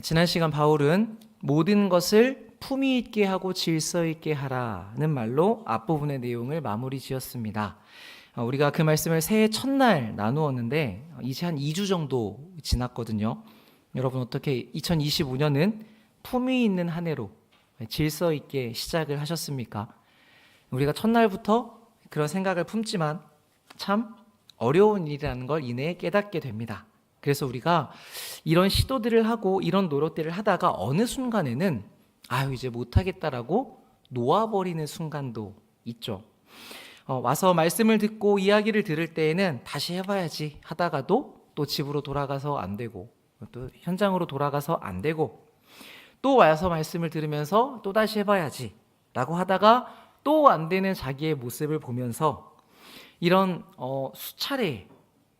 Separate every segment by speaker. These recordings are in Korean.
Speaker 1: 지난 시간 바울은 모든 것을 품위 있게 하고 질서 있게 하라는 말로 앞부분의 내용을 마무리 지었습니다. 우리가 그 말씀을 새해 첫날 나누었는데 이제 한 2주 정도 지났거든요. 여러분 어떻게 2025년은 품위 있는 한 해로 질서 있게 시작을 하셨습니까? 우리가 첫날부터 그런 생각을 품지만 참 어려운 일이라는 걸 이내에 깨닫게 됩니다. 그래서 우리가 이런 시도들을 하고 이런 노력들을 하다가 어느 순간에는 이제 못하겠다라고 놓아버리는 순간도 있죠. 와서 말씀을 듣고 이야기를 들을 때에는 다시 해봐야지 하다가도 또 집으로 돌아가서 안 되고 또 현장으로 돌아가서 안 되고 또 와서 말씀을 들으면서 또 다시 해봐야지 라고 하다가 또 안 되는 자기의 모습을 보면서 이런 수차례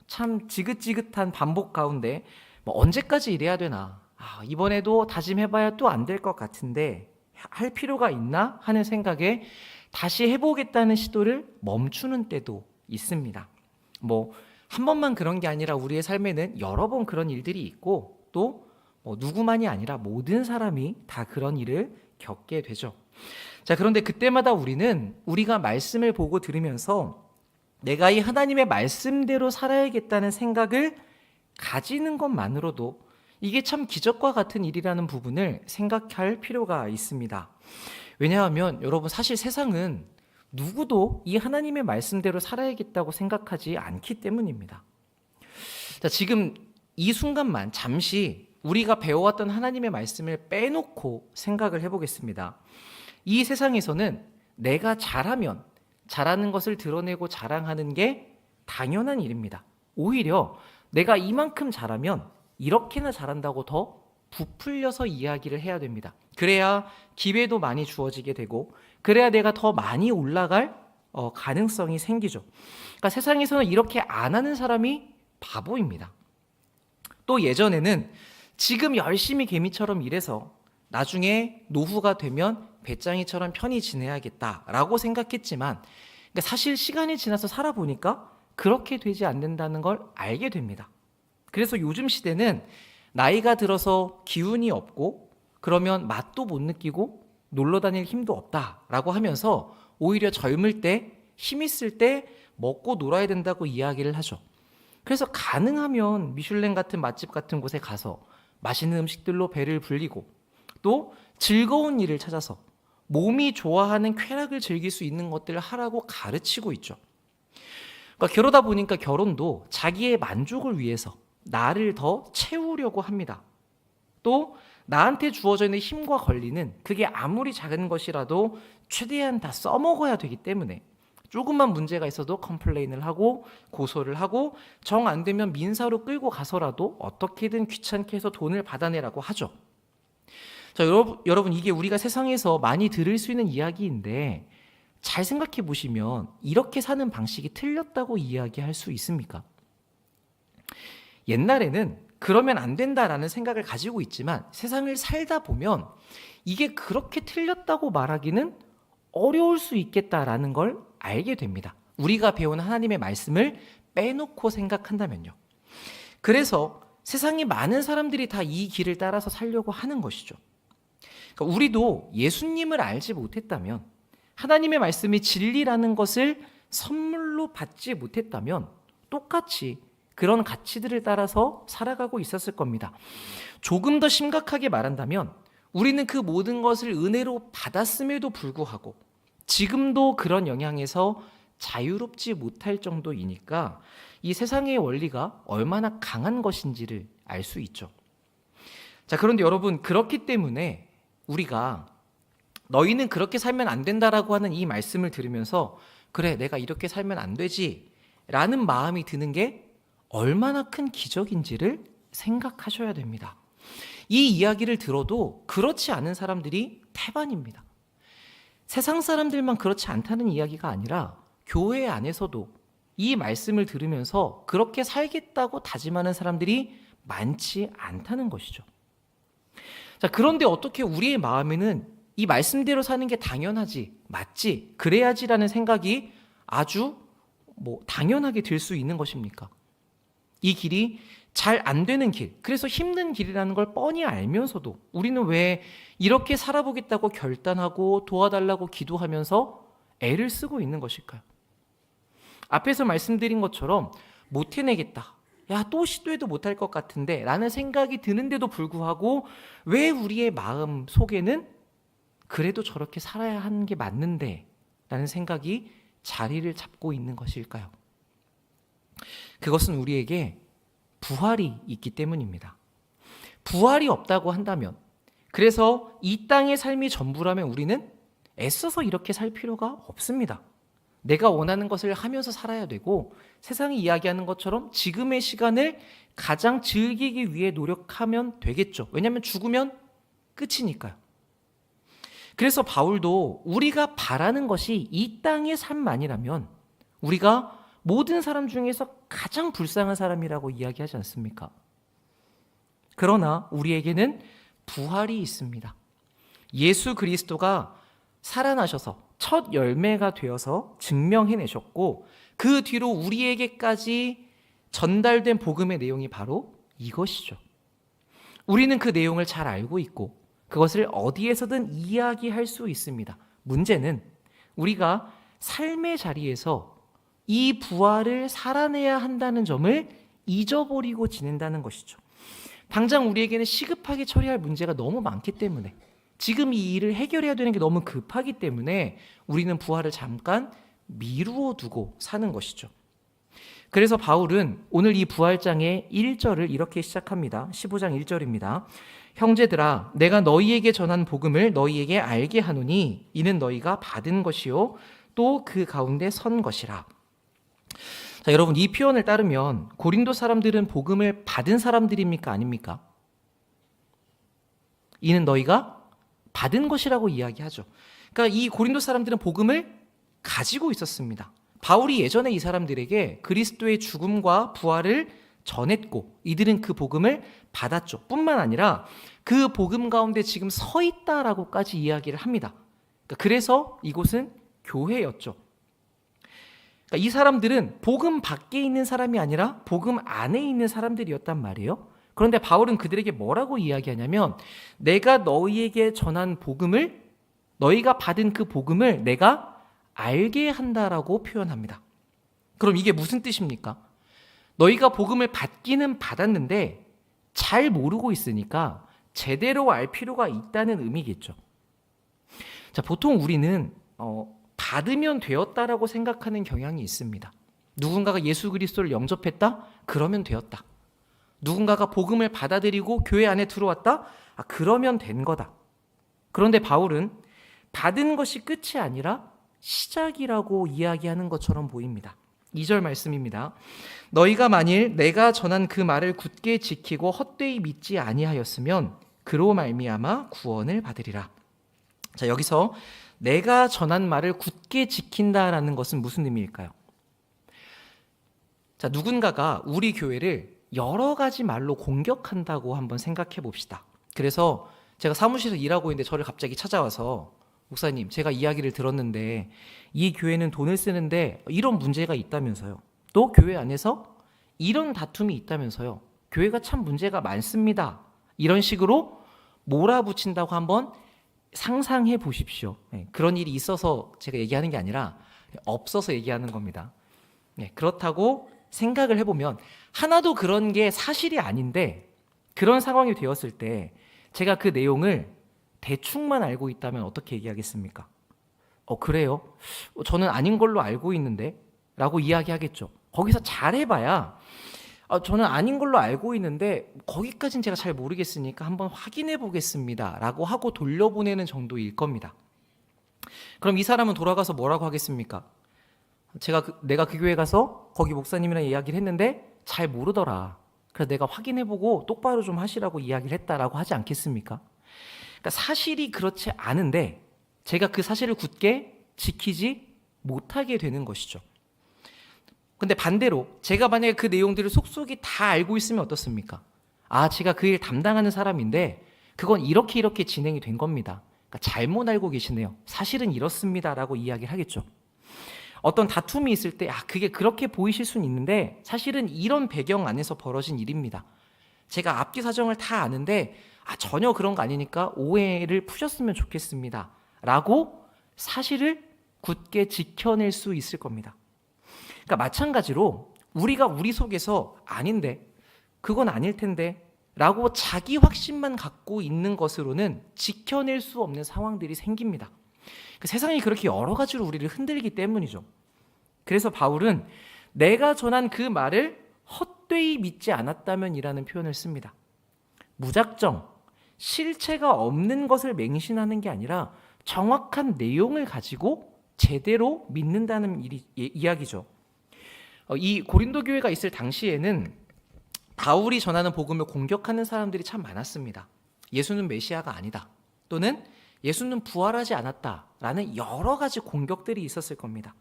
Speaker 1: 참 지긋지긋한 반복 가운데 언제까지 이래야 되나, 이번에도 다짐해봐야 또 안 될 것 같은데 할 필요가 있나 하는 생각에 다시 해보겠다는 시도를 멈추는 때도 있습니다. 한 번만 그런 게 아니라 우리의 삶에는 여러 번 그런 일들이 있고 또 누구만이 아니라 모든 사람이 다 그런 일을 겪게 되죠. 자, 그런데 그때마다 우리가 말씀을 보고 들으면서 내가 이 하나님의 말씀대로 살아야겠다는 생각을 가지는 것만으로도 이게 참 기적과 같은 일이라는 부분을 생각할 필요가 있습니다. 왜냐하면 여러분 사실 세상은 누구도 이 하나님의 말씀대로 살아야겠다고 생각하지 않기 때문입니다. 자, 지금 이 순간만 잠시 우리가 배워왔던 하나님의 말씀을 빼놓고 생각을 해보겠습니다. 이 세상에서는 내가 잘하면 잘하는 것을 드러내고 자랑하는 게 당연한 일입니다. 오히려 내가 이만큼 잘하면 이렇게나 잘한다고 더 부풀려서 이야기를 해야 됩니다. 그래야 기회도 많이 주어지게 되고 그래야 내가 더 많이 올라갈 가능성이 생기죠. 그러니까 세상에서는 이렇게 안 하는 사람이 바보입니다. 또 예전에는 지금 열심히 개미처럼 일해서 나중에 노후가 되면 배짱이처럼 편히 지내야겠다라고 생각했지만 사실 시간이 지나서 살아보니까 그렇게 되지 않는다는 걸 알게 됩니다. 그래서 요즘 시대는 나이가 들어서 기운이 없고 그러면 맛도 못 느끼고 놀러 다닐 힘도 없다라고 하면서 오히려 젊을 때 힘 있을 때 먹고 놀아야 된다고 이야기를 하죠. 그래서 가능하면 미슐랭 같은 맛집 같은 곳에 가서 맛있는 음식들로 배를 불리고 또 즐거운 일을 찾아서 몸이 좋아하는 쾌락을 즐길 수 있는 것들을 하라고 가르치고 있죠. 그러니까 그러다 보니까 결혼도 자기의 만족을 위해서 나를 더 채우려고 합니다. 또 나한테 주어져 있는 힘과 권리는 그게 아무리 작은 것이라도 최대한 다 써먹어야 되기 때문에 조금만 문제가 있어도 컴플레인을 하고 고소를 하고 정 안 되면 민사로 끌고 가서라도 어떻게든 귀찮게 해서 돈을 받아내라고 하죠. 자, 여러분 이게 우리가 세상에서 많이 들을 수 있는 이야기인데 잘 생각해 보시면 이렇게 사는 방식이 틀렸다고 이야기할 수 있습니까? 옛날에는 그러면 안 된다라는 생각을 가지고 있지만 세상을 살다 보면 이게 그렇게 틀렸다고 말하기는 어려울 수 있겠다라는 걸 알게 됩니다. 우리가 배운 하나님의 말씀을 빼놓고 생각한다면요. 그래서 세상에 많은 사람들이 다 이 길을 따라서 살려고 하는 것이죠. 그러니까 우리도 예수님을 알지 못했다면, 하나님의 말씀이 진리라는 것을 선물로 받지 못했다면 똑같이 그런 가치들을 따라서 살아가고 있었을 겁니다. 조금 더 심각하게 말한다면 우리는 그 모든 것을 은혜로 받았음에도 불구하고 지금도 그런 영향에서 자유롭지 못할 정도이니까 이 세상의 원리가 얼마나 강한 것인지를 알 수 있죠. 자, 그런데 여러분 그렇기 때문에 우리가 너희는 그렇게 살면 안 된다라고 하는 이 말씀을 들으면서 그래 내가 이렇게 살면 안 되지 라는 마음이 드는 게 얼마나 큰 기적인지를 생각하셔야 됩니다. 이 이야기를 들어도 그렇지 않은 사람들이 태반입니다. 세상 사람들만 그렇지 않다는 이야기가 아니라 교회 안에서도 이 말씀을 들으면서 그렇게 살겠다고 다짐하는 사람들이 많지 않다는 것이죠. 자, 그런데 어떻게 우리의 마음에는 이 말씀대로 사는 게 당연하지, 맞지, 그래야지라는 생각이 아주 당연하게 들 수 있는 것입니까? 이 길이 잘 안 되는 길, 그래서 힘든 길이라는 걸 뻔히 알면서도 우리는 왜 이렇게 살아보겠다고 결단하고 도와달라고 기도하면서 애를 쓰고 있는 것일까요? 앞에서 말씀드린 것처럼 못 해내겠다, 야, 또 시도해도 못할 것 같은데 라는 생각이 드는데도 불구하고 왜 우리의 마음 속에는 그래도 저렇게 살아야 하는 게 맞는데 라는 생각이 자리를 잡고 있는 것일까요? 그것은 우리에게 부활이 있기 때문입니다. 부활이 없다고 한다면, 그래서 이 땅의 삶이 전부라면 우리는 애써서 이렇게 살 필요가 없습니다. 내가 원하는 것을 하면서 살아야 되고, 세상이 이야기하는 것처럼 지금의 시간을 가장 즐기기 위해 노력하면 되겠죠. 왜냐하면 죽으면 끝이니까요. 그래서 바울도 우리가 바라는 것이 이 땅의 삶만이라면 우리가 모든 사람 중에서 가장 불쌍한 사람이라고 이야기하지 않습니까? 그러나 우리에게는 부활이 있습니다. 예수 그리스도가 살아나셔서 첫 열매가 되어서 증명해내셨고, 그 뒤로 우리에게까지 전달된 복음의 내용이 바로 이것이죠. 우리는 그 내용을 잘 알고 있고 그것을 어디에서든 이야기할 수 있습니다. 문제는 우리가 삶의 자리에서 이 부활을 살아내야 한다는 점을 잊어버리고 지낸다는 것이죠. 당장 우리에게는 시급하게 처리할 문제가 너무 많기 때문에, 지금 이 일을 해결해야 되는 게 너무 급하기 때문에 우리는 부활을 잠깐 미루어 두고 사는 것이죠. 그래서 바울은 오늘 이 부활장의 1절을 이렇게 시작합니다. 15장 1절입니다. 형제들아, 내가 너희에게 전한 복음을 너희에게 알게 하노니 이는 너희가 받은 것이요 또 그 가운데 선 것이라. 자, 여러분, 이 표현을 따르면 고린도 사람들은 복음을 받은 사람들입니까? 아닙니까? 이는 너희가 받은 것이라고 이야기하죠. 그러니까 이 고린도 사람들은 복음을 가지고 있었습니다. 바울이 예전에 이 사람들에게 그리스도의 죽음과 부활을 전했고 이들은 그 복음을 받았죠. 뿐만 아니라 그 복음 가운데 지금 서 있다라고까지 이야기를 합니다. 그래서 이곳은 교회였죠. 그러니까 이 사람들은 복음 밖에 있는 사람이 아니라 복음 안에 있는 사람들이었단 말이에요. 그런데 바울은 그들에게 뭐라고 이야기하냐면, 내가 너희에게 전한 복음을, 너희가 받은 그 복음을 내가 알게 한다라고 표현합니다. 그럼 이게 무슨 뜻입니까? 너희가 복음을 받기는 받았는데 잘 모르고 있으니까 제대로 알 필요가 있다는 의미겠죠. 자, 보통 우리는 받으면 되었다라고 생각하는 경향이 있습니다. 누군가가 예수 그리스도를 영접했다? 그러면 되었다. 누군가가 복음을 받아들이고 교회 안에 들어왔다? 그러면 된 거다. 그런데 바울은 받은 것이 끝이 아니라 시작이라고 이야기하는 것처럼 보입니다. 2절 말씀입니다. 너희가 만일 내가 전한 그 말을 굳게 지키고 헛되이 믿지 아니하였으면 그로 말미암아 구원을 받으리라. 자, 여기서 내가 전한 말을 굳게 지킨다라는 것은 무슨 의미일까요? 자, 누군가가 우리 교회를 여러 가지 말로 공격한다고 한번 생각해 봅시다. 그래서 제가 사무실에서 일하고 있는데 저를 갑자기 찾아와서, 목사님, 제가 이야기를 들었는데 이 교회는 돈을 쓰는데 이런 문제가 있다면서요. 또 교회 안에서 이런 다툼이 있다면서요. 교회가 참 문제가 많습니다. 이런 식으로 몰아붙인다고 한번 상상해 보십시오. 그런 일이 있어서 제가 얘기하는 게 아니라 없어서 얘기하는 겁니다. 그렇다고 생각을 해보면 하나도 그런 게 사실이 아닌데, 그런 상황이 되었을 때 제가 그 내용을 대충만 알고 있다면 어떻게 얘기하겠습니까? 그래요? 저는 아닌 걸로 알고 있는데 라고 이야기하겠죠. 거기서 잘해봐야 저는 아닌 걸로 알고 있는데 거기까지는 제가 잘 모르겠으니까 한번 확인해 보겠습니다 라고 하고 돌려보내는 정도일 겁니다. 그럼 이 사람은 돌아가서 뭐라고 하겠습니까? 내가 그 교회 가서 거기 목사님이랑 이야기를 했는데 잘 모르더라. 그래서 내가 확인해보고 똑바로 좀 하시라고 이야기를 했다라고 하지 않겠습니까? 그러니까 사실이 그렇지 않은데 제가 그 사실을 굳게 지키지 못하게 되는 것이죠. 근데 반대로 제가 만약에 그 내용들을 속속이 다 알고 있으면 어떻습니까? 제가 그 일 담당하는 사람인데 그건 이렇게 진행이 된 겁니다. 그러니까 잘못 알고 계시네요. 사실은 이렇습니다라고 이야기를 하겠죠. 어떤 다툼이 있을 때 그게 그렇게 보이실 수는 있는데 사실은 이런 배경 안에서 벌어진 일입니다. 제가 앞뒤 사정을 다 아는데 전혀 그런 거 아니니까 오해를 푸셨으면 좋겠습니다. 라고 사실을 굳게 지켜낼 수 있을 겁니다. 그러니까 마찬가지로 우리가 우리 속에서 아닌데, 그건 아닐 텐데 라고 자기 확신만 갖고 있는 것으로는 지켜낼 수 없는 상황들이 생깁니다. 세상이 그렇게 여러 가지로 우리를 흔들기 때문이죠. 그래서 바울은 내가 전한 그 말을 헛되이 믿지 않았다면이라는 표현을 씁니다. 무작정 실체가 없는 것을 맹신하는 게 아니라 정확한 내용을 가지고 제대로 믿는다는 이야기죠. 이 고린도 교회가 있을 당시에는 바울이 전하는 복음을 공격하는 사람들이 참 많았습니다. 예수는 메시아가 아니다, 또는 예수는 부활하지 않았다라는 여러 가지 공격들이 있었을 겁니다.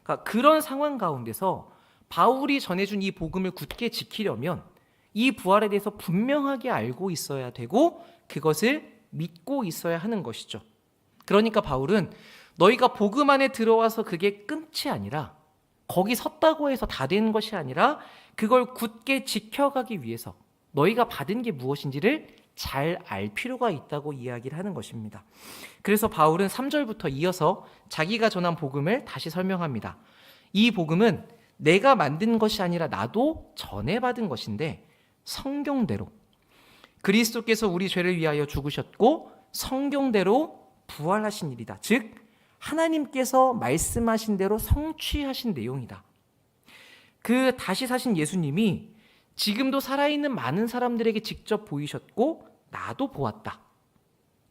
Speaker 1: 그러니까 그런 상황 가운데서 바울이 전해준 이 복음을 굳게 지키려면 이 부활에 대해서 분명하게 알고 있어야 되고 그것을 믿고 있어야 하는 것이죠. 그러니까 바울은 너희가 복음 안에 들어와서 그게 끝이 아니라, 거기 섰다고 해서 다 된 것이 아니라 그걸 굳게 지켜가기 위해서 너희가 받은 게 무엇인지를 잘 알 필요가 있다고 이야기를 하는 것입니다. 그래서 바울은 3절부터 이어서 자기가 전한 복음을 다시 설명합니다. 이 복음은 내가 만든 것이 아니라 나도 전해받은 것인데 성경대로 그리스도께서 우리 죄를 위하여 죽으셨고 성경대로 부활하신 일이다. 즉 하나님께서 말씀하신 대로 성취하신 내용이다. 그 다시 사신 예수님이 지금도 살아있는 많은 사람들에게 직접 보이셨고 나도 보았다.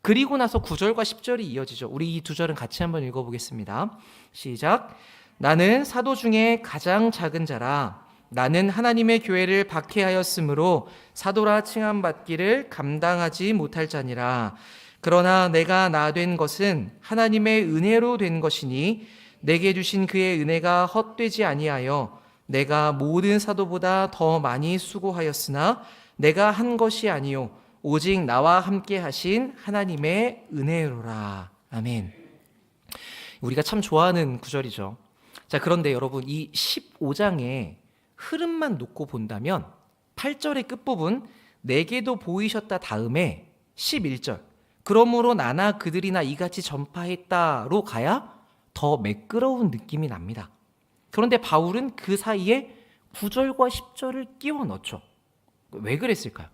Speaker 1: 그리고 나서 9절과 10절이 이어지죠. 우리 이 두 절은 같이 한번 읽어보겠습니다. 시작. 나는 사도 중에 가장 작은 자라. 나는 하나님의 교회를 박해하였으므로 사도라 칭함받기를 감당하지 못할 자니라. 그러나 내가 나 된 것은 하나님의 은혜로 된 것이니 내게 주신 그의 은혜가 헛되지 아니하여 내가 모든 사도보다 더 많이 수고하였으나 내가 한 것이 아니요 오직 나와 함께 하신 하나님의 은혜로라. 아멘. 우리가 참 좋아하는 구절이죠. 자, 그런데 여러분 이 15장의 흐름만 놓고 본다면 8절의 끝부분 내게도 보이셨다 다음에 11절 그러므로 나나 그들이나 이같이 전파했다로 가야 더 매끄러운 느낌이 납니다. 그런데 바울은 그 사이에 9절과 10절을 끼워 넣죠. 왜 그랬을까요?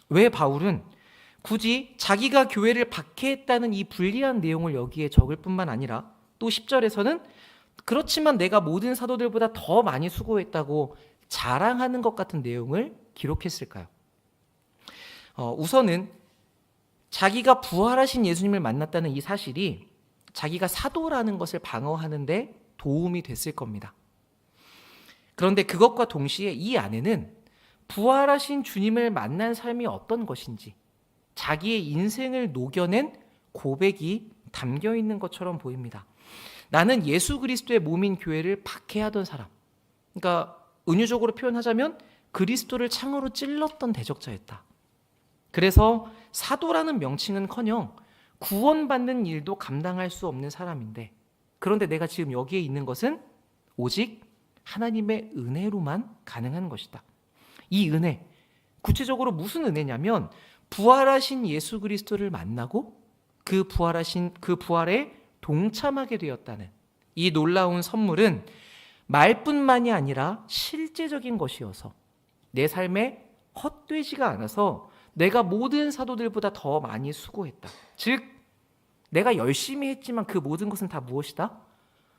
Speaker 1: 왜 바울은 굳이 자기가 교회를 박해했다는 이 불리한 내용을 여기에 적을 뿐만 아니라 또 10절에서는 그렇지만 내가 모든 사도들보다 더 많이 수고했다고 자랑하는 것 같은 내용을 기록했을까요? 우선은 자기가 부활하신 예수님을 만났다는 이 사실이 자기가 사도라는 것을 방어하는데 도움이 됐을 겁니다. 그런데 그것과 동시에 이 안에는 부활하신 주님을 만난 삶이 어떤 것인지 자기의 인생을 녹여낸 고백이 담겨 있는 것처럼 보입니다. 나는 예수 그리스도의 몸인 교회를 박해하던 사람, 그러니까 은유적으로 표현하자면 그리스도를 창으로 찔렀던 대적자였다. 그래서 사도라는 명칭은커녕 구원받는 일도 감당할 수 없는 사람인데, 그런데 내가 지금 여기에 있는 것은 오직 하나님의 은혜로만 가능한 것이다. 이 은혜, 구체적으로 무슨 은혜냐면 부활하신 예수 그리스도를 만나고 그 부활에 동참하게 되었다는 이 놀라운 선물은 말뿐만이 아니라 실제적인 것이어서 내 삶에 헛되지가 않아서 내가 모든 사도들보다 더 많이 수고했다. 즉 내가 열심히 했지만 그 모든 것은 다 무엇이다?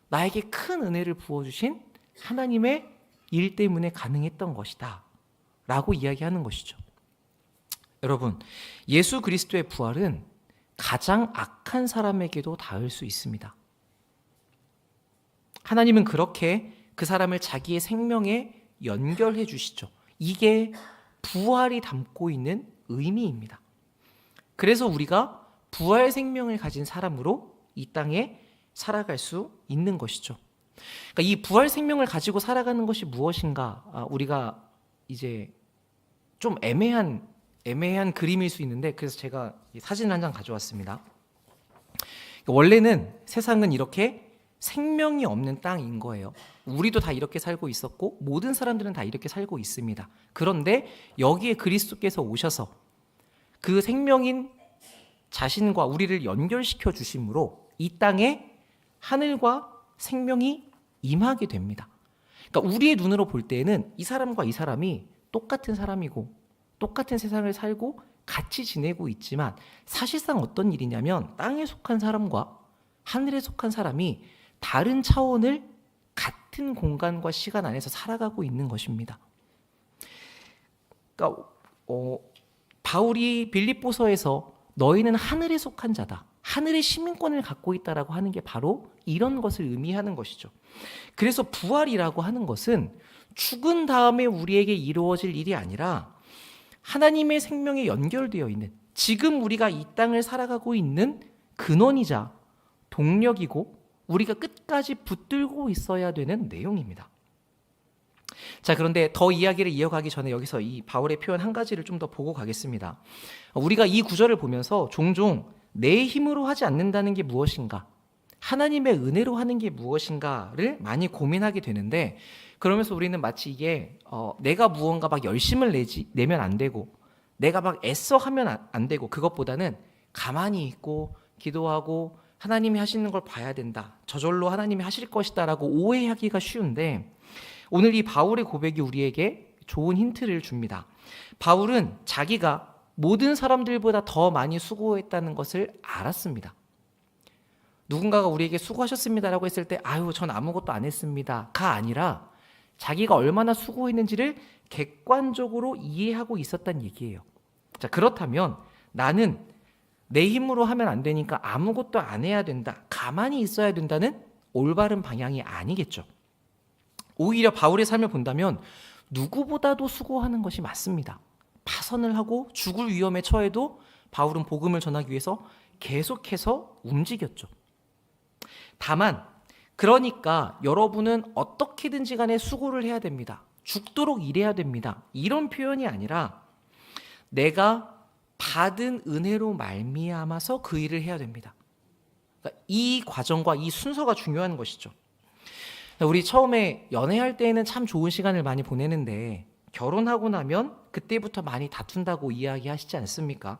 Speaker 1: 나에게 큰 은혜를 부어주신 하나님의 일 때문에 가능했던 것이다 라고 이야기하는 것이죠. 여러분, 예수 그리스도의 부활은 가장 악한 사람에게도 닿을 수 있습니다. 하나님은 그렇게 그 사람을 자기의 생명에 연결해 주시죠. 이게 부활이 담고 있는 의미입니다. 그래서 우리가 부활 생명을 가진 사람으로 이 땅에 살아갈 수 있는 것이죠. 그러니까 이 부활 생명을 가지고 살아가는 것이 무엇인가, 우리가 이제 좀 애매한 그림일 수 있는데, 그래서 제가 사진 한 장 가져왔습니다. 원래는 세상은 이렇게 생명이 없는 땅인 거예요. 우리도 다 이렇게 살고 있었고 모든 사람들은 다 이렇게 살고 있습니다. 그런데 여기에 그리스도께서 오셔서 그 생명인 자신과 우리를 연결시켜 주심으로 이 땅에 하늘과 생명이 임하게 됩니다. 그러니까 우리의 눈으로 볼 때에는 이 사람과 이 사람이 똑같은 사람이고 똑같은 세상을 살고 같이 지내고 있지만 사실상 어떤 일이냐면 땅에 속한 사람과 하늘에 속한 사람이 다른 차원을 같은 공간과 시간 안에서 살아가고 있는 것입니다. 그러니까 바울이 빌립보서에서 너희는 하늘에 속한 자다, 하늘의 시민권을 갖고 있다라고 하는 게 바로 이런 것을 의미하는 것이죠. 그래서 부활이라고 하는 것은 죽은 다음에 우리에게 이루어질 일이 아니라 하나님의 생명에 연결되어 있는, 지금 우리가 이 땅을 살아가고 있는 근원이자 동력이고 우리가 끝까지 붙들고 있어야 되는 내용입니다. 자, 그런데 더 이야기를 이어가기 전에 여기서 이 바울의 표현 한 가지를 좀 더 보고 가겠습니다. 우리가 이 구절을 보면서 종종 내 힘으로 하지 않는다는 게 무엇인가, 하나님의 은혜로 하는 게 무엇인가를 많이 고민하게 되는데, 그러면서 우리는 마치 이게 내가 무언가 막 열심을 내면 안 되고 내가 막 애써 하면 안 되고, 그것보다는 가만히 있고 기도하고 하나님이 하시는 걸 봐야 된다, 저절로 하나님이 하실 것이다 라고 오해하기가 쉬운데, 오늘 이 바울의 고백이 우리에게 좋은 힌트를 줍니다. 바울은 자기가 모든 사람들보다 더 많이 수고했다는 것을 알았습니다. 누군가가 우리에게 수고하셨습니다라고 했을 때 아유 전 아무것도 안 했습니다가 아니라 자기가 얼마나 수고했는지를 객관적으로 이해하고 있었다는 얘기예요. 자, 그렇다면 나는 내 힘으로 하면 안 되니까 아무것도 안 해야 된다, 가만히 있어야 된다는 올바른 방향이 아니겠죠. 오히려 바울의 삶을 본다면 누구보다도 수고하는 것이 맞습니다. 파선을 하고 죽을 위험에 처해도 바울은 복음을 전하기 위해서 계속해서 움직였죠. 다만 그러니까 여러분은 어떻게든지 간에 수고를 해야 됩니다, 죽도록 일해야 됩니다, 이런 표현이 아니라 내가 받은 은혜로 말미암아서 그 일을 해야 됩니다. 그러니까 이 과정과 이 순서가 중요한 것이죠. 우리 처음에 연애할 때에는 참 좋은 시간을 많이 보내는데 결혼하고 나면 그때부터 많이 다툰다고 이야기하시지 않습니까?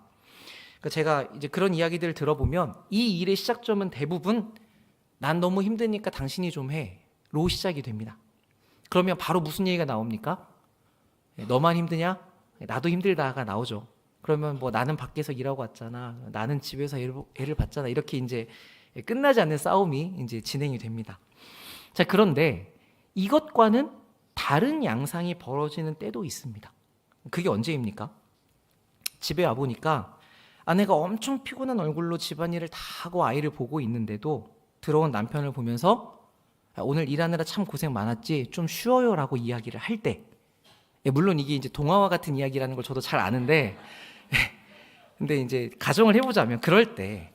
Speaker 1: 그러니까 제가 이제 그런 이야기들을 들어보면 이 일의 시작점은 대부분 난 너무 힘드니까 당신이 좀 해로 시작이 됩니다. 그러면 바로 무슨 얘기가 나옵니까? 너만 힘드냐? 나도 힘들다가 나오죠. 그러면 뭐 나는 밖에서 일하고 왔잖아, 나는 집에서 애를 봤잖아, 이렇게 이제 끝나지 않는 싸움이 이제 진행이 됩니다. 자, 그런데 이것과는 다른 양상이 벌어지는 때도 있습니다. 그게 언제입니까? 집에 와보니까 아내가 엄청 피곤한 얼굴로 집안일을 다 하고 아이를 보고 있는데도 들어온 남편을 보면서 오늘 일하느라 참 고생 많았지, 좀 쉬어요 라고 이야기를 할 때, 물론 이게 이제 동화와 같은 이야기라는 걸 저도 잘 아는데 근데 이제 가정을 해보자면 그럴 때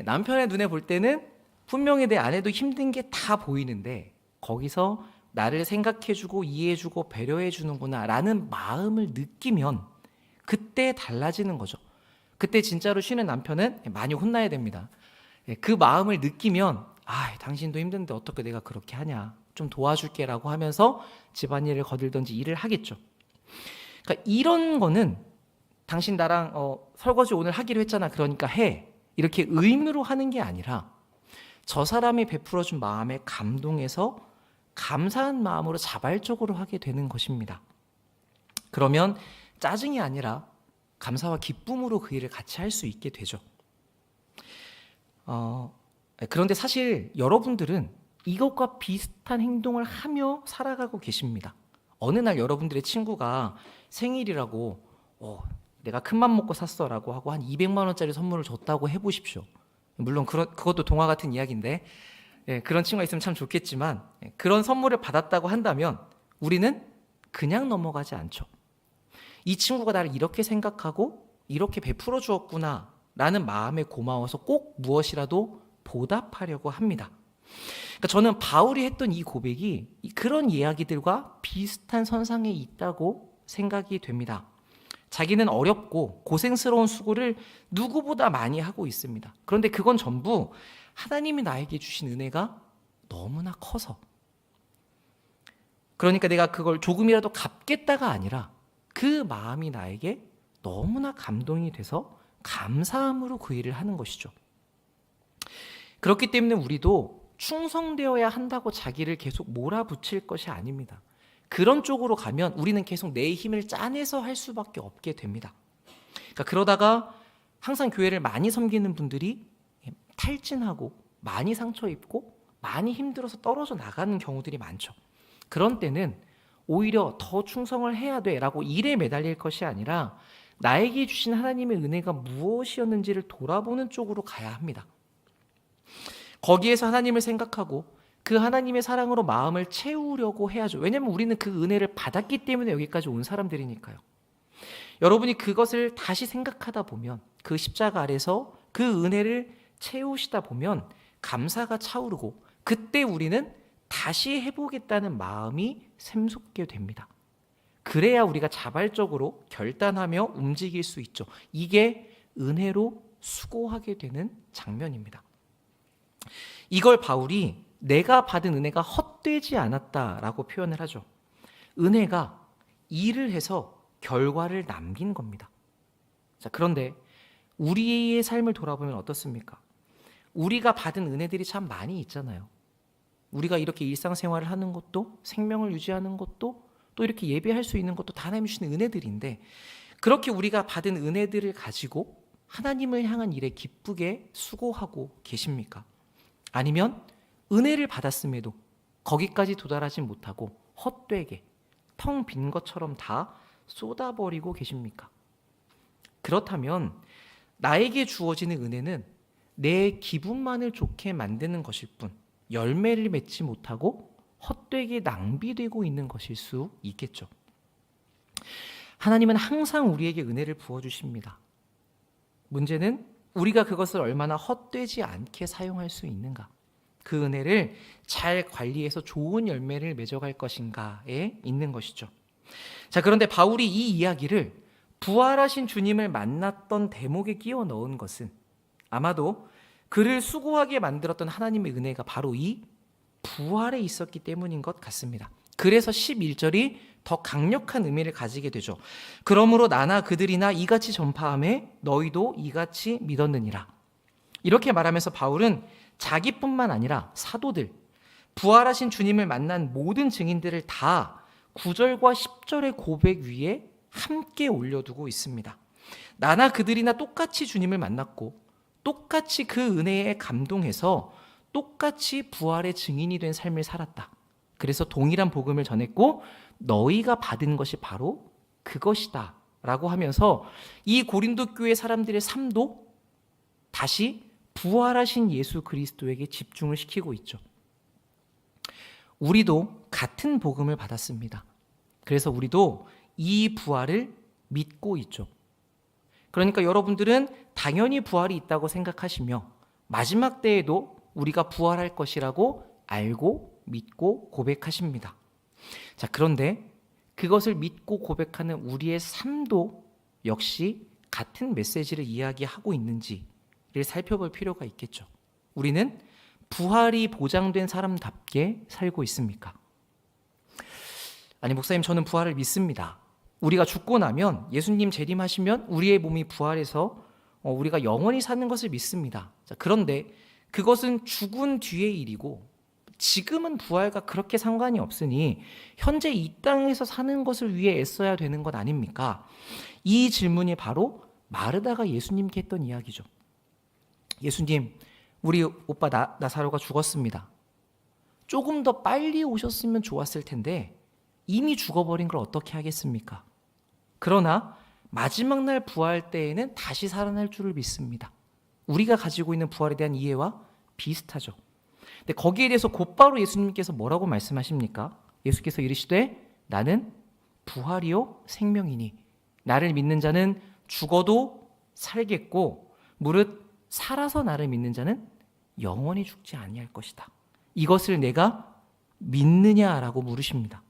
Speaker 1: 남편의 눈에 볼 때는 분명히 내 아내도 힘든 게 다 보이는데 거기서 나를 생각해주고 이해해주고 배려해주는구나 라는 마음을 느끼면 그때 달라지는 거죠. 그때 진짜로 쉬는 남편은 많이 혼나야 됩니다. 그 마음을 느끼면 당신도 힘든데 어떻게 내가 그렇게 하냐, 좀 도와줄게 라고 하면서 집안일을 거들든지 일을 하겠죠. 그러니까 이런 거는 당신 나랑 설거지 오늘 하기로 했잖아, 그러니까 해, 이렇게 의무로 하는 게 아니라 저 사람이 베풀어준 마음에 감동해서 감사한 마음으로 자발적으로 하게 되는 것입니다. 그러면 짜증이 아니라 감사와 기쁨으로 그 일을 같이 할 수 있게 되죠. 그런데 사실 여러분들은 이것과 비슷한 행동을 하며 살아가고 계십니다. 어느 날 여러분들의 친구가 생일이라고 내가 큰맘 먹고 샀어 라고 하고 한 200만 원짜리 선물을 줬다고 해보십시오. 물론 그것도 동화 같은 이야기인데 그런 친구가 있으면 참 좋겠지만, 그런 선물을 받았다고 한다면 우리는 그냥 넘어가지 않죠. 이 친구가 나를 이렇게 생각하고 이렇게 베풀어 주었구나 라는 마음에 고마워서 꼭 무엇이라도 보답하려고 합니다. 그러니까 저는 바울이 했던 이 고백이 그런 이야기들과 비슷한 선상에 있다고 생각이 됩니다. 자기는 어렵고 고생스러운 수고를 누구보다 많이 하고 있습니다. 그런데 그건 전부 하나님이 나에게 주신 은혜가 너무나 커서, 그러니까 내가 그걸 조금이라도 갚겠다가 아니라 그 마음이 나에게 너무나 감동이 돼서 감사함으로 그 일을 하는 것이죠. 그렇기 때문에 우리도 충성되어야 한다고 자기를 계속 몰아붙일 것이 아닙니다. 그런 쪽으로 가면 우리는 계속 내 힘을 짜내서 할 수밖에 없게 됩니다. 그러니까 그러다가 항상 교회를 많이 섬기는 분들이 탈진하고 많이 상처 입고 많이 힘들어서 떨어져 나가는 경우들이 많죠. 그런 때는 오히려 더 충성을 해야 돼라고 일에 매달릴 것이 아니라 나에게 주신 하나님의 은혜가 무엇이었는지를 돌아보는 쪽으로 가야 합니다. 거기에서 하나님을 생각하고 그 하나님의 사랑으로 마음을 채우려고 해야죠. 왜냐하면 우리는 그 은혜를 받았기 때문에 여기까지 온 사람들이니까요. 여러분이 그것을 다시 생각하다 보면, 그 십자가 아래서 그 은혜를 채우시다 보면 감사가 차오르고, 그때 우리는 다시 해보겠다는 마음이 샘솟게 됩니다. 그래야 우리가 자발적으로 결단하며 움직일 수 있죠. 이게 은혜로 수고하게 되는 장면입니다. 이걸 바울이 내가 받은 은혜가 헛되지 않았다라고 표현을 하죠. 은혜가 일을 해서 결과를 남긴 겁니다. 자, 그런데 우리의 삶을 돌아보면 어떻습니까? 우리가 받은 은혜들이 참 많이 있잖아요. 우리가 이렇게 일상생활을 하는 것도, 생명을 유지하는 것도, 또 이렇게 예배할 수 있는 것도 다 하나님이 주시는 은혜들인데, 그렇게 우리가 받은 은혜들을 가지고 하나님을 향한 일에 기쁘게 수고하고 계십니까? 아니면 은혜를 받았음에도 거기까지 도달하지 못하고 헛되게 텅 빈 것처럼 다 쏟아버리고 계십니까? 그렇다면 나에게 주어지는 은혜는 내 기분만을 좋게 만드는 것일 뿐 열매를 맺지 못하고 헛되게 낭비되고 있는 것일 수 있겠죠. 하나님은 항상 우리에게 은혜를 부어주십니다. 문제는 우리가 그것을 얼마나 헛되지 않게 사용할 수 있는가, 그 은혜를 잘 관리해서 좋은 열매를 맺어갈 것인가에 있는 것이죠. 자, 그런데 바울이 이 이야기를 부활하신 주님을 만났던 대목에 끼워 넣은 것은 아마도 그를 수고하게 만들었던 하나님의 은혜가 바로 이 부활에 있었기 때문인 것 같습니다. 그래서 11절이 더 강력한 의미를 가지게 되죠. 그러므로 나나 그들이나 이같이 전파하매 너희도 이같이 믿었느니라. 이렇게 말하면서 바울은 자기뿐만 아니라 사도들, 부활하신 주님을 만난 모든 증인들을 다 9절과 10절의 고백 위에 함께 올려두고 있습니다. 나나 그들이나 똑같이 주님을 만났고 똑같이 그 은혜에 감동해서 똑같이 부활의 증인이 된 삶을 살았다. 그래서 동일한 복음을 전했고 너희가 받은 것이 바로 그것이다 라고 하면서 이 고린도 교회 사람들의 삶도 다시 부활하신 예수 그리스도에게 집중을 시키고 있죠. 우리도 같은 복음을 받았습니다. 그래서 우리도 이 부활을 믿고 있죠. 그러니까 여러분들은 당연히 부활이 있다고 생각하시며 마지막 때에도 우리가 부활할 것이라고 알고 믿고 고백하십니다. 자, 그런데 그것을 믿고 고백하는 우리의 삶도 역시 같은 메시지를 이야기하고 있는지를 살펴볼 필요가 있겠죠. 우리는 부활이 보장된 사람답게 살고 있습니까? 아니, 목사님, 저는 부활을 믿습니다. 우리가 죽고 나면 예수님 재림하시면 우리의 몸이 부활해서 우리가 영원히 사는 것을 믿습니다. 자, 그런데 그것은 죽은 뒤의 일이고 지금은 부활과 그렇게 상관이 없으니 현재 이 땅에서 사는 것을 위해 애써야 되는 것 아닙니까? 이 질문이 바로 마르다가 예수님께 했던 이야기죠. 예수님, 우리 오빠 나사로가 죽었습니다. 조금 더 빨리 오셨으면 좋았을 텐데 이미 죽어버린 걸 어떻게 하겠습니까? 그러나 마지막 날 부활 때에는 다시 살아날 줄을 믿습니다. 우리가 가지고 있는 부활에 대한 이해와 비슷하죠. 근데 거기에 대해서 곧바로 예수님께서 뭐라고 말씀하십니까? 예수께서 이르시되 나는 부활이요 생명이니 나를 믿는 자는 죽어도 살겠고 무릇 살아서 나를 믿는 자는 영원히 죽지 아니할 것이다. 이것을 내가 믿느냐라고 물으십니다.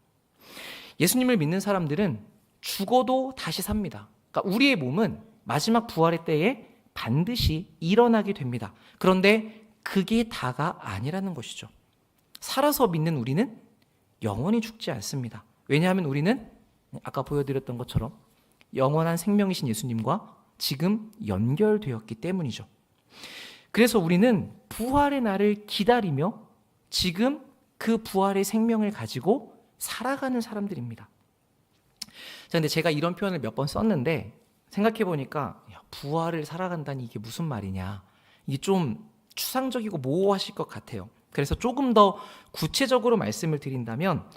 Speaker 1: 예수님을 믿는 사람들은 죽어도 다시 삽니다. 그러니까 우리의 몸은 마지막 부활의 때에 반드시 일어나게 됩니다. 그런데 그게 다가 아니라는 것이죠. 살아서 믿는 우리는 영원히 죽지 않습니다. 왜냐하면 우리는 아까 보여드렸던 것처럼 영원한 생명이신 예수님과 지금 연결되었기 때문이죠. 그래서 우리는 부활의 날을 기다리며 지금 그 부활의 생명을 가지고 살아가는 사람들입니다. 자, 근데 제가 이런 표현을 몇 번 썼는데 생각해 보니까 부활을 살아간다니 이게 무슨 말이냐, 이게 좀 추상적이고 모호하실 것 같아요. 그래서 조금 더 구체적으로 말씀을 드린다면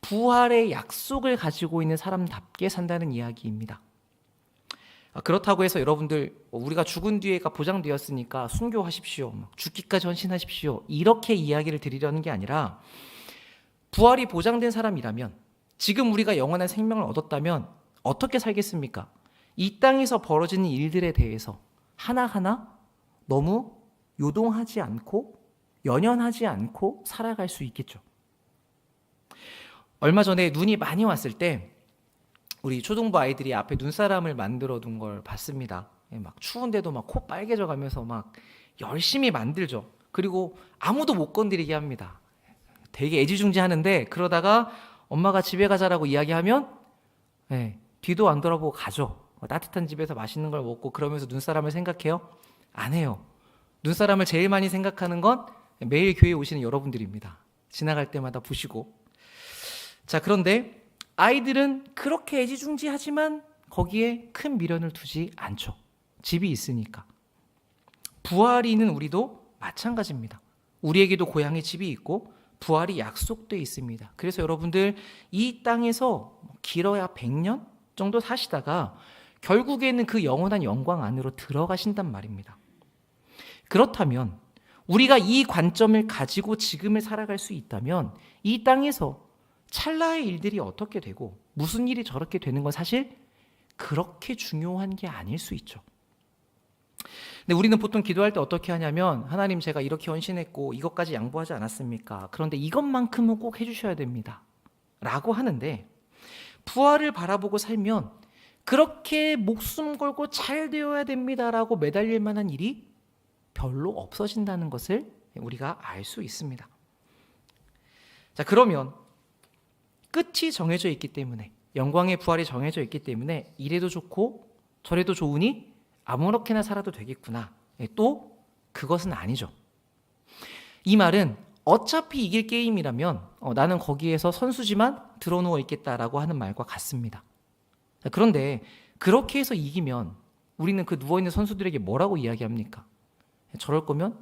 Speaker 1: 부활의 약속을 가지고 있는 사람답게 산다는 이야기입니다. 그렇다고 해서 여러분들 우리가 죽은 뒤에가 보장되었으니까 순교하십시오, 죽기까지 헌신하십시오, 이렇게 이야기를 드리려는 게 아니라 부활이 보장된 사람이라면, 지금 우리가 영원한 생명을 얻었다면 어떻게 살겠습니까? 이 땅에서 벌어지는 일들에 대해서 하나하나 너무 요동하지 않고 연연하지 않고 살아갈 수 있겠죠. 얼마 전에 눈이 많이 왔을 때 우리 초등부 아이들이 앞에 눈사람을 만들어 둔 걸 봤습니다. 막 추운데도 막 코 빨개져 가면서 막 열심히 만들죠. 그리고 아무도 못 건드리게 합니다. 되게 애지중지하는데 그러다가 엄마가 집에 가자라고 이야기하면 뒤도 안 돌아보고 가죠. 따뜻한 집에서 맛있는 걸 먹고 그러면서 눈사람을 생각해요? 안 해요. 눈사람을 제일 많이 생각하는 건 매일 교회에 오시는 여러분들입니다. 지나갈 때마다 보시고. 자, 그런데 아이들은 그렇게 애지중지하지만 거기에 큰 미련을 두지 않죠. 집이 있으니까. 부활이 있는 우리도 마찬가지입니다. 우리에게도 고향의 집이 있고 부활이 약속되어 있습니다. 그래서 여러분들 이 땅에서 길어야 100년 정도 사시다가 결국에는 그 영원한 영광 안으로 들어가신단 말입니다. 그렇다면 우리가 이 관점을 가지고 지금을 살아갈 수 있다면 이 땅에서 찰나의 일들이 어떻게 되고 무슨 일이 저렇게 되는 건 사실 그렇게 중요한 게 아닐 수 있죠. 근데 우리는 보통 기도할 때 어떻게 하냐면, 하나님 제가 이렇게 헌신했고 이것까지 양보하지 않았습니까? 그런데 이것만큼은 꼭 해주셔야 됩니다 라고 하는데, 부활을 바라보고 살면 그렇게 목숨 걸고 잘 되어야 됩니다라고 매달릴 만한 일이 별로 없어진다는 것을 우리가 알 수 있습니다. 자, 그러면 끝이 정해져 있기 때문에, 영광의 부활이 정해져 있기 때문에 이래도 좋고 저래도 좋으니 아무렇게나 살아도 되겠구나, 또 그것은 아니죠. 이 말은 어차피 이길 게임이라면 나는 거기에서 선수지만 드러누워 있겠다라고 하는 말과 같습니다. 그런데 그렇게 해서 이기면 우리는 그 누워있는 선수들에게 뭐라고 이야기합니까? 저럴 거면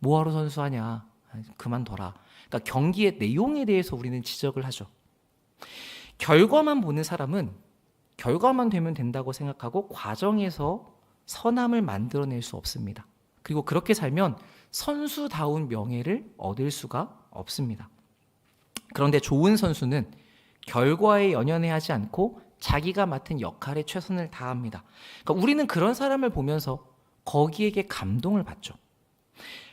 Speaker 1: 뭐하러 선수하냐, 그만둬라. 그러니까 경기의 내용에 대해서 우리는 지적을 하죠. 결과만 보는 사람은 결과만 되면 된다고 생각하고 과정에서 선함을 만들어낼 수 없습니다. 그리고 그렇게 살면 선수다운 명예를 얻을 수가 없습니다. 그런데 좋은 선수는 결과에 연연해하지 않고 자기가 맡은 역할에 최선을 다합니다. 그러니까 우리는 그런 사람을 보면서 거기에게 감동을 받죠.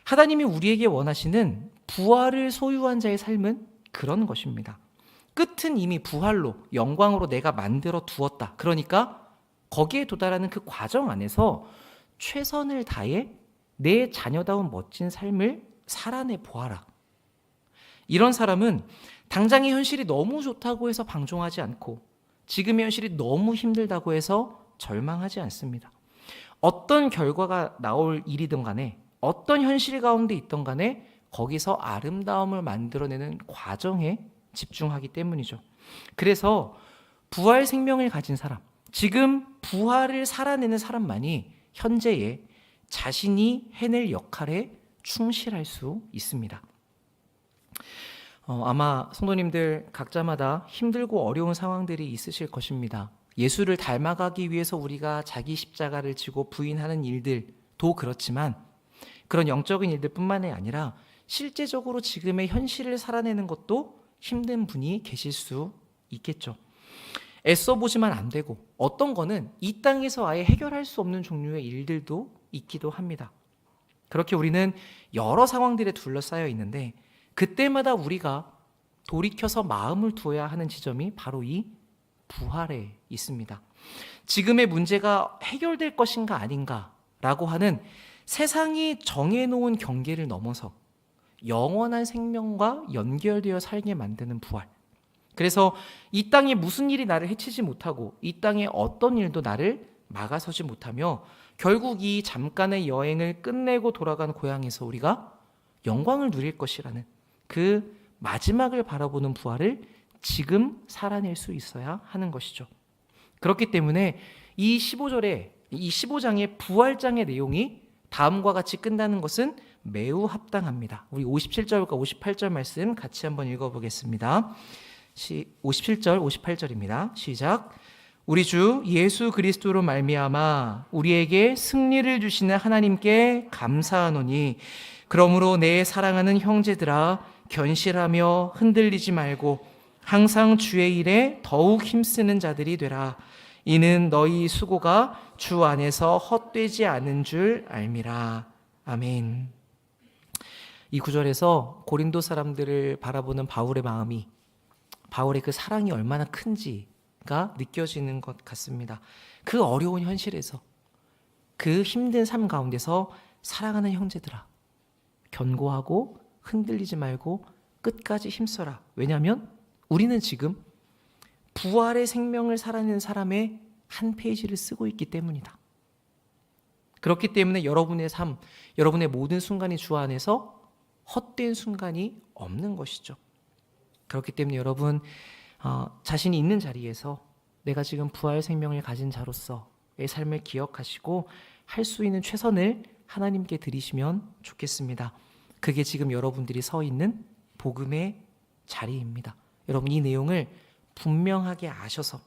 Speaker 1: 하나님이 우리에게 원하시는 부활을 소유한 자의 삶은 그런 것입니다. 끝은 이미 부활로, 영광으로 내가 만들어 두었다. 그러니까 거기에 도달하는 그 과정 안에서 최선을 다해 내 자녀다운 멋진 삶을 살아내 보아라. 이런 사람은 당장의 현실이 너무 좋다고 해서 방종하지 않고 지금의 현실이 너무 힘들다고 해서 절망하지 않습니다. 어떤 결과가 나올 일이든 간에, 어떤 현실 가운데 있던 간에 거기서 아름다움을 만들어내는 과정에 집중하기 때문이죠. 그래서 부활 생명을 가진 사람, 지금 부활을 살아내는 사람만이 현재에 자신이 해낼 역할에 충실할 수 있습니다. 아마 성도님들 각자마다 힘들고 어려운 상황들이 있으실 것입니다. 예수를 닮아가기 위해서 우리가 자기 십자가를 지고 부인하는 일들도 그렇지만, 그런 영적인 일들뿐만이 아니라 실제적으로 지금의 현실을 살아내는 것도 힘든 분이 계실 수 있겠죠. 애써보지만 안 되고, 어떤 거는 이 땅에서 아예 해결할 수 없는 종류의 일들도 있기도 합니다. 그렇게 우리는 여러 상황들에 둘러싸여 있는데 그때마다 우리가 돌이켜서 마음을 두어야 하는 지점이 바로 이 부활에 있습니다. 지금의 문제가 해결될 것인가 아닌가라고 하는 세상이 정해놓은 경계를 넘어서 영원한 생명과 연결되어 살게 만드는 부활. 그래서 이 땅에 무슨 일이 나를 해치지 못하고 이 땅에 어떤 일도 나를 막아서지 못하며 결국 이 잠깐의 여행을 끝내고 돌아간 고향에서 우리가 영광을 누릴 것이라는 그 마지막을 바라보는 부활을 지금 살아낼 수 있어야 하는 것이죠. 그렇기 때문에 이 15절에 이 15장의 부활장의 내용이 다음과 같이 끝나는 것은 매우 합당합니다. 우리 57절과 58절 말씀 같이 한번 읽어보겠습니다. 57절, 58절입니다. 시작. 우리 주 예수 그리스도로 말미암아 우리에게 승리를 주시는 하나님께 감사하노니 그러므로 내 사랑하는 형제들아 견실하며 흔들리지 말고 항상 주의 일에 더욱 힘쓰는 자들이 되라. 이는 너희 수고가 주 안에서 헛되지 않은 줄 알미라. 아멘. 이 구절에서 고린도 사람들을 바라보는 바울의 마음이, 바울의 그 사랑이 얼마나 큰지가 느껴지는 것 같습니다. 그 어려운 현실에서, 그 힘든 삶 가운데서 사랑하는 형제들아, 견고하고 흔들리지 말고 끝까지 힘써라. 왜냐하면 우리는 지금 부활의 생명을 살아내는 사람의 한 페이지를 쓰고 있기 때문이다. 그렇기 때문에 여러분의 삶, 여러분의 모든 순간이 주 안에서 헛된 순간이 없는 것이죠. 그렇기 때문에 여러분 자신이 있는 자리에서 내가 지금 부활 생명을 가진 자로서의 삶을 기억하시고 할 수 있는 최선을 하나님께 드리시면 좋겠습니다. 그게 지금 여러분들이 서 있는 복음의 자리입니다. 여러분 이 내용을 분명하게 아셔서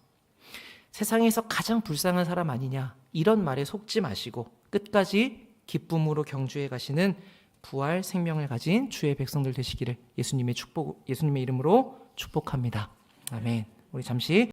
Speaker 1: 세상에서 가장 불쌍한 사람 아니냐 이런 말에 속지 마시고 끝까지 기쁨으로 경주해 가시는 부활 생명을 가진 주의 백성들 되시기를 예수님의 이름으로 축복합니다. 아멘. 우리 잠시